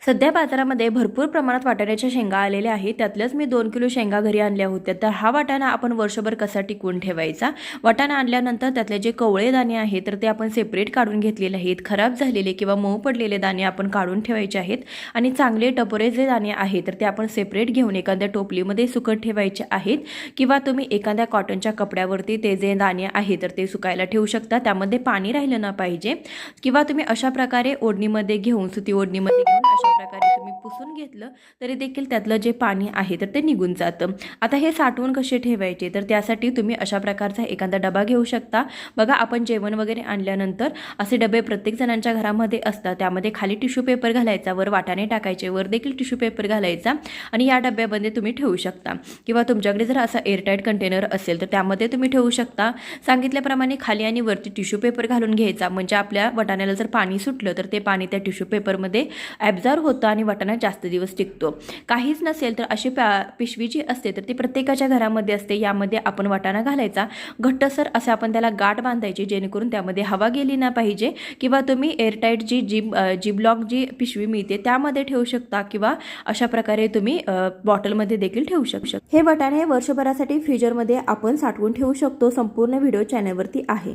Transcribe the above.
सध्या बाजारामध्ये भरपूर प्रमाणात वाटाण्याच्या शेंगा आलेल्या आहेत. त्यातल्याच मी 2 किलो शेंगा घरी आणल्या होत्या. तर हा वाटाणा आपण वर्षभर कसा टिकवून ठेवायचा. वाटाणा आणल्यानंतर त्यातले जे कवळे दाणे आहेत तर ते आपण सेपरेट काढून घेतलेले आहेत. खराब झालेले किंवा मऊ पडलेले दाणे आपण काढून ठेवायचे आहेत आणि चांगले टपोरे जे दाणे आहेत तर ते आपण सेपरेट घेऊन एखाद्या टोपलीमध्ये सुकत ठेवायचे आहेत किंवा तुम्ही एखाद्या कॉटनच्या कपड्यावरती ते जे दाणे आहेत तर ते सुकायला ठेवू शकता. त्यामध्ये पाणी राहिलं न पाहिजे किंवा तुम्ही अशा प्रकारे ओढणीमध्ये घेऊन सुती ओढणीमध्ये घेऊन अशा प्रकारे तुम्ही पुसून घेतलं तरी देखील त्यातलं जे पाणी आहे तर ते निघून जातं. आता हे साठवून कसे ठेवायचे तर त्यासाठी तुम्ही अशा प्रकारचा एखादा डबा घेऊ शकता. बघा आपण जेवण वगैरे आणल्यानंतर असे डबे प्रत्येक जणांच्या घरामध्ये असतात. त्यामध्ये खाली टिश्यू पेपर घालायचा, वर वाटाणे टाकायचे, वर देखील टिश्यू पेपर घालायचा आणि या डब्यामध्ये तुम्ही ठेवू शकता किंवा तुमच्याकडे जर असा एअरटाईट कंटेनर असेल तर त्यामध्ये तुम्ही ठेवू शकता. सांगितल्याप्रमाणे खाली आणि वरती टिश्यू पेपर घालून घ्यायचा म्हणजे आपल्या वाटाण्याला जर पाणी सुटलं तर ते पाणी त्या टिश्यू पेपरमध्ये ॲब्झॉर्ब होतं आणि वाटाणा जास्त दिवस टिकतो. काहीच नसेल तर अशी पिशवी जी असते तर ती प्रत्येकाच्या घरामध्ये असते. यामध्ये आपण वाटाणा घालायचा, घट्टसर असे आपण त्याला गाठ बांधायची जेणेकरून त्यामध्ये हवा गेली ना पाहिजे किंवा तुम्ही एअरटाईट जी ब्लॉक जी पिशवी मिळते त्यामध्ये ठेवू शकता किंवा अशा प्रकारे तुम्ही बॉटलमध्ये देखील ठेवू शकता. हे वाटाणे वर्षभरासाठी फ्रीजरमध्ये आपण साठवून ठेवू शकतो. संपूर्ण व्हिडिओ चॅनलवरती आहे.